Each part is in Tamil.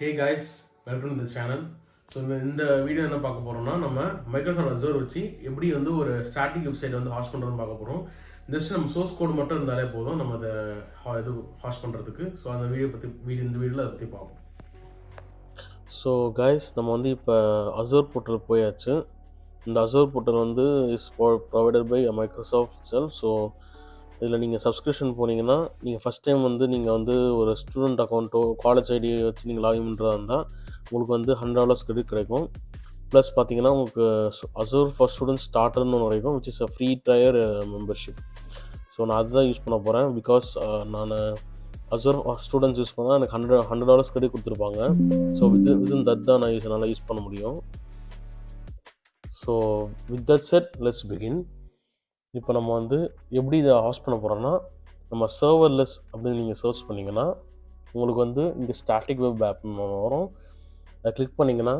Hey guys, welcome to the channel. So இந்த வீடியோ என்ன பார்க்க போகிறோம்னா, நம்ம மைக்ரோசாஃப்ட் அசூர் வச்சு எப்படி வந்து ஒரு ஸ்டாட்டிக் வெப்சைட் வந்து ஹாஸ்ட் பண்ணுறதுன்னு பார்க்க போகிறோம். ஜஸ்ட் நம்ம சோர்ஸ் கோடு மட்டும் இருந்தாலே போதும் நம்ம அதை இது ஹாஸ்ட் பண்ணுறதுக்கு. ஸோ அந்த இந்த வீடியோவில் அதை பற்றி பார்ப்போம். ஸோ கைஸ், நம்ம வந்து இப்போ அசூர் போர்ட்டல் போயாச்சு. இந்த அசூர் போர்ட்டல் வந்து is provided by Microsoft self. So இதில் நீங்கள் சப்ஸ்கிரிப்ஷன் போனீங்கன்னா, நீங்கள் ஃபஸ்ட் டைம் வந்து நீங்கள் வந்து ஒரு ஸ்டூடெண்ட் அக்கௌண்ட்டோ காலேஜ் ஐடியை வச்சு நீங்கள் லாகின் பண்ணுறதா இருந்தால் உங்களுக்கு வந்து $100 கிரெடிட் கிடைக்கும். ப்ளஸ் பார்த்தீங்கன்னா உங்களுக்கு அசூர் ஃபார் ஸ்டூடெண்ட்ஸ் ஸ்டார்டர்னு ஒன்று கிடைக்கும், which is a free dryer membership. So நான் அதுதான் யூஸ் பண்ண போகிறேன். பிகாஸ் நான் அசூர் ஸ்டூடெண்ட்ஸ் யூஸ் பண்ணால் எனக்கு $100 கிரெடிட் கொடுத்துருப்பாங்க. ஸோ வித்தின் தட் தான் நான் நல்லா யூஸ் பண்ண முடியும். So with that set let's begin. இப்போ நம்ம வந்து எப்படி இதை ஹாஸ்ட் பண்ண போகிறோன்னா, நம்ம சர்வர்லெஸ் அப்படின்னு நீங்கள் சர்ச் பண்ணிங்கன்னா உங்களுக்கு வந்து இங்கே ஸ்டாட்டிக் வெப் ஆப்னு வரும். அதை கிளிக் பண்ணிங்கன்னா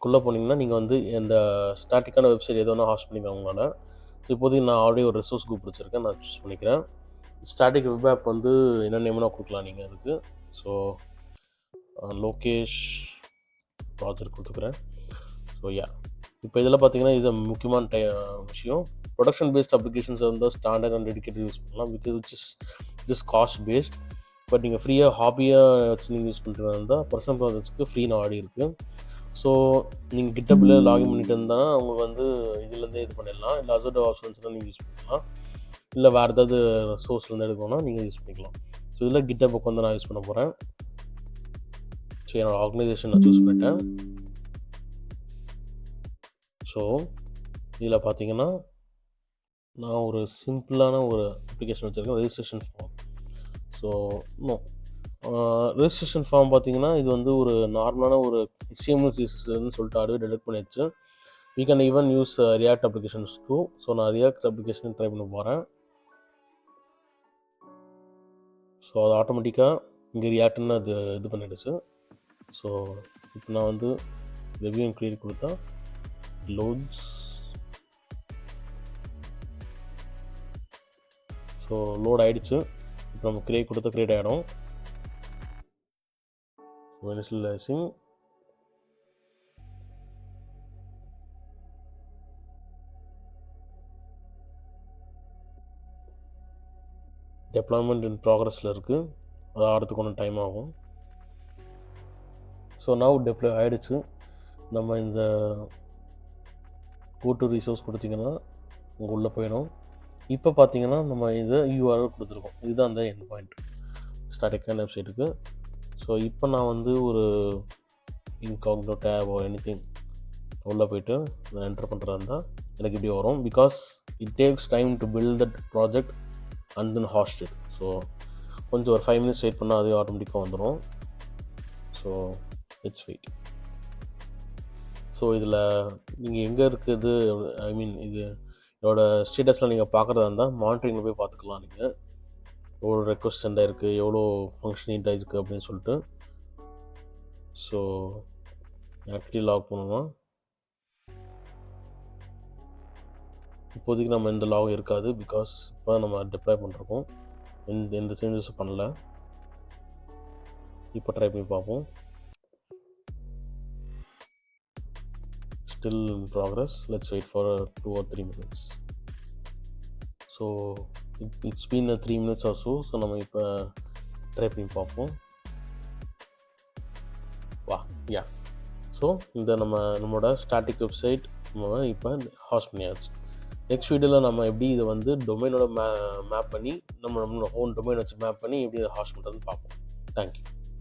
உள்ளே போனீங்கன்னா நீங்கள் வந்து இந்த ஸ்டாட்டிக்கான வெப்சைட் எது வேணால் ஹாஸ்ட் பண்ணிக்கலாம் உங்களால். ஸோ இப்போதைக்கு நான் ஆல்ரெடி ஒரு ரிசோர்ஸ் குரூப் வச்சுருக்கேன், நான் சூஸ் பண்ணிக்கிறேன். ஸ்டாட்டிக் வெப் ஆப் வந்து என்ன நேம்னா கொடுக்கலாம் நீங்கள் அதுக்கு. ஸோ லோகேஷ் ப்ராஜெக்ட் கொடுத்துக்கிறேன். ஸோ இப்போ இதில் பார்த்தீங்கன்னா இது முக்கியமான விஷயம். ப்ரொடக்ஷன் பேஸ்ட் அப்ளிகேஷன்ஸ் வந்து ஸ்டாண்டர்ட் அண்ட் டெடிகேட்டட் யூஸ் பண்ணலாம், which is just cost paste. But நீங்கள் ஃப்ரீயாக ஹாபியாக வச்சு நீங்கள் யூஸ் பண்ணுறதா இருந்தால் பர்சனல் ப்ராஜெக்ட்ஸ்க்கு ஃப்ரீ ஆடி இருக்குது. ஸோ நீங்கள் கிட்டப்பில் லாகின் பண்ணிட்டு இருந்தால் உங்களுக்கு வந்து இதுலேருந்தே இது பண்ணிடலாம். இல்லை அசோட் ஆப்ஷன்ஸ்லாம் நீங்கள் யூஸ் பண்ணிக்கலாம். இல்லை வேறு ஏதாவது சோர்ஸ்லேருந்து எடுக்கணும்னா நீங்கள் யூஸ் பண்ணிக்கலாம். ஸோ இதில் கிட்டப் வந்து நான் யூஸ் பண்ண போகிறேன். ஸோ என்னோடய ஆர்கனைசேஷன் நான் சூஸ் பண்ணிட்டேன். ஸோ இதில் பார்த்தீங்கன்னா நான் ஒரு சிம்பிளான ஒரு அப்ளிகேஷன் வச்சுருக்கேன், registration form. So registration form பார்த்தீங்கன்னா இது வந்து ஒரு நார்மலான ஒரு HTML CSSன்னு சொல்லிட்டு அதுவே டெலிட் பண்ணிடுச்சு. We can even use React applications too. So நான் ரியாக்ட் அப்ளிகேஷன் ட்ரை பண்ண போகிறேன். ஸோ அது ஆட்டோமேட்டிக்காக இங்கே ரியாக்ட்னு அது இது பண்ணிடுச்சு. ஸோ இப்போ நான் வந்து ரிவ்யூ கிரியேட் கொடுத்தா லோட்ஸ். ஸோ லோட் ஆகிடுச்சு. இப்போ நம்ம கிரியேட் ஆகிடும். So initialising. டெப்ளாய்மெண்ட் இன் ப்ராக்ரஸில் இருக்குது, அது ஆகிறதுக்கு ஒன்றும் டைம் ஆகும். ஸோ நவ் டெப்ளாய் ஆகிடுச்சு. நம்ம இந்த கோ டு ரிசோர்ஸ் கொடுத்திங்கன்னா உங்கள் உள்ளே போயிடும். இப்போ பார்த்தீங்கன்னா நம்ம இதை URL கொடுத்துருக்கோம், இதுதான் அந்த எண்ட் பாயிண்ட் ஸ்டாட்டிக்கான வெப்சைட்டுக்கு. ஸோ இப்போ நான் வந்து ஒரு இன்காக்னோ டேப் எனிதிங் உள்ளே போய்ட்டு நான் என்டர் பண்ணுறதா இருந்தால் எனக்கு இப்படி வரும். Because it takes time to build that project and then host it. So கொஞ்சம் ஒரு 5 minutes வெயிட் பண்ணால் அது ஆட்டோமேட்டிக்காக வந்துடும். So it's wait. ஸோ இதில் நீங்கள் எங்கே இருக்குது, ஐ மீன் இது இதோட ஸ்டேட்டஸில் நீங்கள் பார்க்குறதா இருந்தால் மானிட்டரிங்கில் போய் பார்த்துக்கலாம். நீங்கள் எவ்வளோ ரெக்வஸ்ட் சென்ட் ஆகிருக்கு, எவ்வளோ ஃபங்க்ஷனிங் ஆகிருக்கு அப்படின்னு சொல்லிட்டு. ஸோ ஆக்டிவ் லாக் பண்ணோம்னா இப்போதைக்கு நம்ம இந்த லாக் இருக்காது. பிகாஸ் இப்போ நம்ம டிப்ளாய் பண்ணுறோம், எந்த சேஞ்சஸும் பண்ணல. இப்போ ட்ரை பண்ணி பார்ப்போம். Still in progress. Let's wait for 2 or 3 minutes. So it's been 3 minutes or so. So நம்ம இப்போ ட்ரை பண்ணி பார்ப்போம். ஸோ இந்த நம்மளோட ஸ்டாட்டிக் வெப்சைட் நம்ம இப்போ ஹாஸ்ட் பண்ணியாச்சு. நெக்ஸ்ட் வீடியோவில் நம்ம எப்படி இதை வந்து டொமைனோட மேப் பண்ணி நம்மளோட ஓன் டொமைன் வச்சு மேப் பண்ணி எப்படி இதை ஹாஸ்ட் பண்ணுறதுன்னு பார்ப்போம். தேங்க்யூ.